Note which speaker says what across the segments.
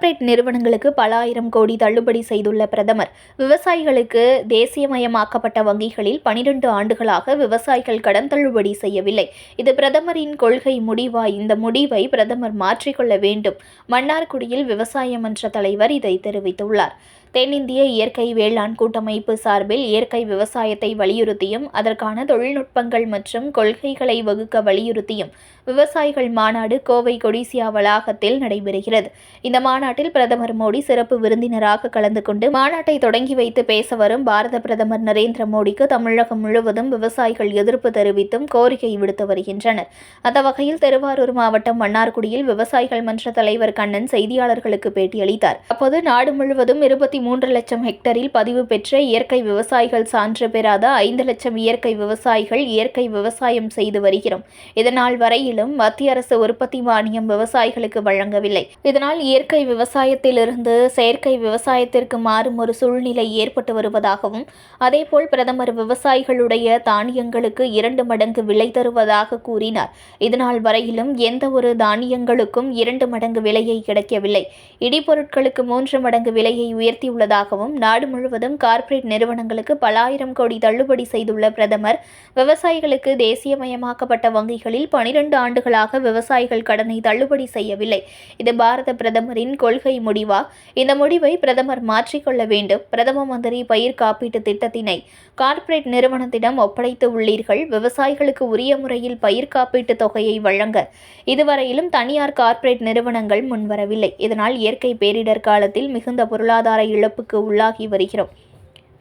Speaker 1: Corporate நிறுவனங்களுக்கு பல ஆயிரம் கோடி தள்ளுபடி செய்துள்ள பிரதமர், விவசாயிகளுக்கு தேசியமயமாக்கப்பட்ட வங்கிகளில் 12 ஆண்டுகளாக விவசாயிகள் கடன் தள்ளுபடி செய்யவில்லை. இது பிரதமரின் கொள்கை முடிவா? இந்த முடிவை பிரதமர் மாற்றிக்கொள்ள வேண்டும். மன்னார்குடியில் விவசாய மன்ற தலைவர் இதை தெரிவித்துள்ளார். தென்னிந்திய இயற்கை வேளாண் கூட்டமைப்பு சார்பில் இயற்கை விவசாயத்தை வலியுறுத்தியும் அதற்கான தொழில்நுட்பங்கள் மற்றும் கொள்கைகளை வகுக்க வலியுறுத்தியும் விவசாயிகள் மாநாடு கோவை கொடிசியா வளாகத்தில் நடைபெறுகிறது. இந்த மாநாட்டில் பிரதமர் மோடி சிறப்பு விருந்தினராக கலந்து கொண்டு மாநாட்டை தொடங்கி வைத்து பேச வரும் பாரத பிரதமர் நரேந்திர மோடிக்கு தமிழகம் முழுவதும் விவசாயிகள் எதிர்ப்பு தெரிவித்தும் கோரிக்கை விடுத்து வருகின்றனர். அந்த வகையில் திருவாரூர் மாவட்டம் மன்னார்குடியில் விவசாயிகள் மன்ற தலைவர் கண்ணன் செய்தியாளர்களுக்கு பேட்டியளித்தார். அப்போது நாடு முழுவதும் 23 லட்சம் ஹெக்டரில் பதிவு பெற்ற இயற்கை விவசாயிகள் சான்று பெறாத 5 லட்சம் இயற்கை விவசாயிகள் இயற்கை விவசாயம் செய்து வருகிறோம். இதனால் வரையிலும் மத்திய அரசு உற்பத்தி மானியம் விவசாயிகளுக்கு வழங்கவில்லை. இதனால் இயற்கை விவசாயத்திலிருந்து செயற்கை விவசாயத்திற்கு மாறும் ஒரு சூழ்நிலை ஏற்பட்டு வருவதாகவும், அதேபோல் பிரதமர் விவசாயிகளுடைய தானியங்களுக்கு 2 மடங்கு விலை தருவதாக கூறினார். இதனால் வரையிலும் எந்த ஒரு தானியங்களுக்கும் 2 மடங்கு விலையை கிடைக்கவில்லை. இடிபொருட்களுக்கு 3 மடங்கு விலையை உயர்த்தியுள்ளதாகவும், நாடு முழுவதும் கார்ப்பரேட் நிறுவனங்களுக்கு பல ஆயிரம் கோடி தள்ளுபடி செய்துள்ள பிரதமர், விவசாயிகளுக்கு தேசியமயமாக்கப்பட்ட வங்கிகளில் 12 ஆண்டுகளாக விவசாயிகள் கடனை தள்ளுபடி செய்யவில்லை. இது பாரத பிரதமரின் கொள்கை முடிவா? இந்த முடிவை பிரதமர் மாற்றிக்கொள்ள வேண்டும். பிரதம மந்திரி பயிர் காப்பீட்டு திட்டத்தினை கார்ப்பரேட் நிறுவனத்திடம் ஒப்படைத்து உள்ளீர்கள். விவசாயிகளுக்கு உரிய முறையில் பயிர் காப்பீட்டு தொகையை வழங்க இதுவரையிலும் தனியார் கார்ப்பரேட் நிறுவனங்கள் முன்வரவில்லை. இதனால் இயற்கை பேரிடர் காலத்தில் மிகுந்த பொருளாதார இழப்புக்கு உள்ளாகி வருகிறோம்.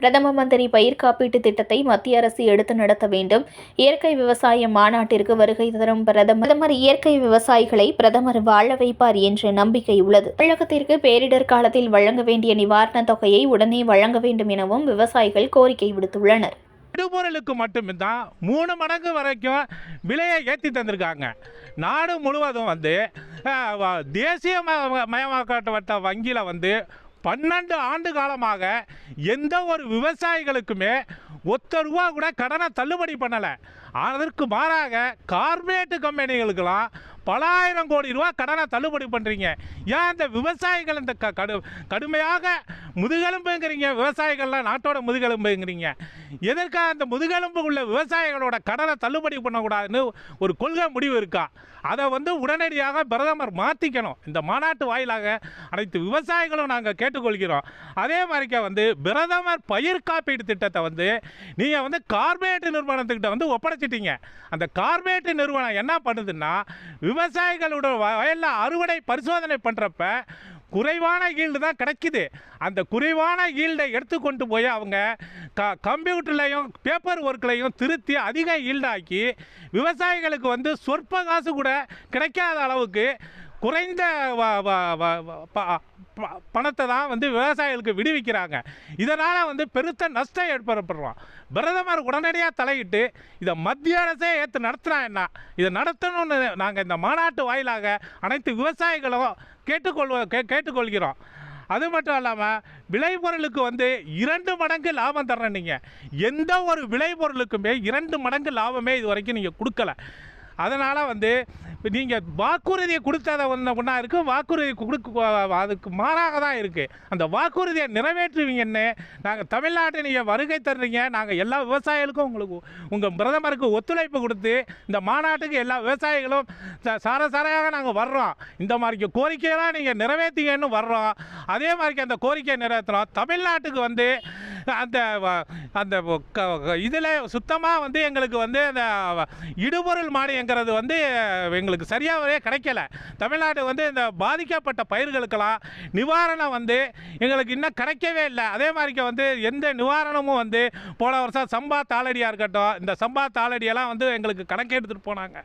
Speaker 1: பிரதம மந்திரி பயிர் காப்பீட்டு திட்டத்தை மத்திய அரசு எடுத்து நடத்த வேண்டும். இயற்கை விவசாய மாநாட்டிற்கு வருகை தரும் பிரதமர் இயற்கை விவசாயிகளை பிரதமர் வாழ வைப்பார் என்ற நம்பிக்கை உள்ளது. தமிழகத்திற்கு பேரிடர் காலத்தில் வழங்க வேண்டிய நிவாரணத் தொகையை உடனே வழங்க வேண்டும் எனவும் விவசாயிகள் கோரிக்கை விடுத்துள்ளனர்.
Speaker 2: இடுபொருளுக்கு மட்டும்தான் 3 மடங்கு வரைக்கும் விலையை ஏற்றி தந்திருக்காங்க. நாடு முழுவதும் தேசிய மயமாக்கப்பட்ட வங்கியில் 12 ஆண்டு காலமாக எந்த ஒரு விவசாயிகளுக்குமே ₹1 கூட கடனை தள்ளுபடி பண்ணலை. அதற்கு மாறாக கார்ப்பரேட் கம்பெனிகளுக்கெல்லாம் பல ஆயிரம் கோடி ரூபா கடனை தள்ளுபடி பண்ணுறீங்க. ஏன் இந்த விவசாயிகள் இந்த கடுமையாக முதுகெலும்புங்கிறீங்க? விவசாயிகள்லாம் நாட்டோட முதுகெலும்புங்கிறீங்க. எதற்காக அந்த முதுகெலும்பு உள்ள விவசாயிகளோட கடனை தள்ளுபடி பண்ணக்கூடாதுன்னு ஒரு கொள்கை முடிவு இருக்கா? அதை உடனடியாக பிரதமர் மாற்றிக்கணும். இந்த மாநாட்டு வாயிலாக அனைத்து விவசாயிகளும் நாங்கள் கேட்டுக்கொள்கிறோம். அதே மாதிரிக்க பிரதமர் பயிர் காப்பீடு திட்டத்தை நீங்கள் கார்ப்பரேட் நிறுவனத்துக்கிட்ட ஒப்படைச்சிட்டீங்க. அந்த கார்ப்பரேட் நிறுவனம் என்ன பண்ணுதுன்னா, விவசாயிகளோட வயலில் அறுவடை பரிசோதனை பண்ணுறப்ப குறைவான ஈல்டு தான் கிடைக்குது. அந்த குறைவான ஈல்டை எடுத்துக்கொண்டு போய் அவங்க கம்ப்யூட்டர்லையும் பேப்பர் ஒர்க்லையும் திருத்தி அதிக ஈல்டாக்கி விவசாயிகளுக்கு சொற்ப காசு கூட கிடைக்காத அளவுக்கு குறைந்த பணத்தை தான் விவசாயிகளுக்கு விடுவிக்கிறாங்க. இதனால் பெருத்த நஷ்டம் ஏற்படுறோம். பிரதமர் உடனடியாக தலையிட்டு இதை மத்திய அரசே ஏற்று நடத்தினா என்ன? இதை நடத்தணும்னு நாங்கள் இந்த மாநாட்டு வாயிலாக அனைத்து விவசாயிகளும் கேட்டுக்கொள்கிறோம். அது மட்டும் இல்லாமல் விளைபொருளுக்கு 2 மடங்கு லாபம் தர்றேன். நீங்கள் எந்த ஒரு விளைபொருளுக்குமே 2 மடங்கு லாபமே இது வரைக்கும் நீங்கள் கொடுக்கல. அதனால் நீங்கள் வாக்குறுதியை கொடுத்ததை ஒன்றா இருக்குது, வாக்குறுதி அதுக்கு மாறாக தான் இருக்குது. அந்த வாக்குறுதியை நிறைவேற்றுவீங்கன்னு நாங்கள் தமிழ்நாட்டை நீங்கள் வருகை தர்றீங்க. நாங்கள் எல்லா விவசாயிகளுக்கும் உங்கள் பிரதமருக்கு ஒத்துழைப்பு கொடுத்து இந்த மாநாட்டுக்கு எல்லா விவசாயிகளும் சாரையாக நாங்கள் வர்றோம். இந்த மாதிரி கோரிக்கையெல்லாம் நீங்கள் நிறைவேற்றிங்கன்னு வர்றோம். அதே மாதிரி அந்த கோரிக்கையை நிறைவேற்றுறோம். தமிழ்நாட்டுக்கு அந்த அந்த இதில் சுத்தமாக எங்களுக்கு அந்த இடுபொருள் மானியங்கிறது எங்களுக்கு சரியாகவே கிடைக்கல. தமிழ்நாடு இந்த பாதிக்கப்பட்ட பயிர்களுக்கெல்லாம் நிவாரணம் எங்களுக்கு இன்னும் கிடைக்கவே இல்லை. அதே மாதிரிக்க எந்த நிவாரணமும் போன வருஷம் சம்பா தாளடியாக இருக்கட்டும், இந்த சம்பா தாளடியெல்லாம் எங்களுக்கு கணக்கு எடுத்துகிட்டு போனாங்க.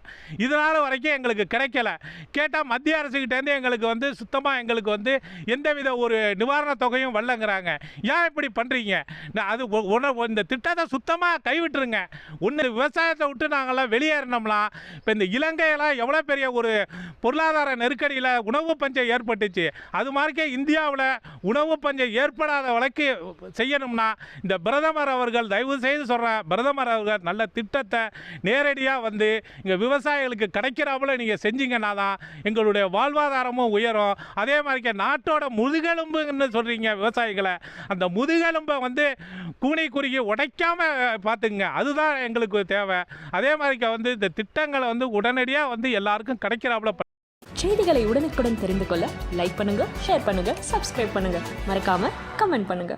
Speaker 2: இதனால் வரைக்கும் எங்களுக்கு கிடைக்கல. கேட்டால் மத்திய அரசுக்கிட்டேருந்து எங்களுக்கு சுத்தமாக எங்களுக்கு எந்தவித ஒரு நிவாரண தொகையும் வரலங்கிறாங்க. ஏன் இப்படி பண்ணுறீங்க? அது இந்த திட்டத்தை சுத்தமாக கைவிட்டுருங்க. ஒன்று விவசாயத்தை விட்டு நாங்கள்லாம் வெளியேறினோம்னா இப்போ இந்த இலங்கையெல்லாம் எவ்வளோ பெரிய ஒரு பொருளாதார நெருக்கடியில் உணவு பஞ்சம் ஏற்பட்டுச்சு. அது மாதிரிக்கே இந்தியாவில் உணவு பஞ்சம் ஏற்படாத வழக்கு செய்யணும்னா இந்த பிரதமர் அவர்கள் தயவு செய்து சொல்கிறேன், பிரதமர் அவர்கள் நல்ல திட்டத்தை நேரடியாக வந்து இங்கே விவசாயிகளுக்கு கிடைக்கிறாப்புல நீங்கள் செஞ்சீங்கன்னா தான் எங்களுடைய வாழ்வாதாரமும் உயரும். அதே மாதிரிக்கே நாட்டோட முதுகெலும்புன்னு சொல்கிறீங்க விவசாயிகளை, அந்த முதுகெலும்பை வந்து கூனி குறுகி உடைக்காம பார்த்துங்க, அதுதான் எங்களுக்கு தேவை. அதே மாதிரிக்கா வந்து இந்த திட்டங்களை வந்து உடனடியாக வந்து எல்லாருக்கும் கிடைக்கிறாப்புல.
Speaker 3: செய்திகளை உடனுக்குடன் தெரிந்து கொள்ள லைக் பண்ணுங்க, ஷேர் பண்ணுங்க, சப்ஸ்கிரைப் பண்ணுங்க, மறக்காம கமெண்ட் பண்ணுங்க.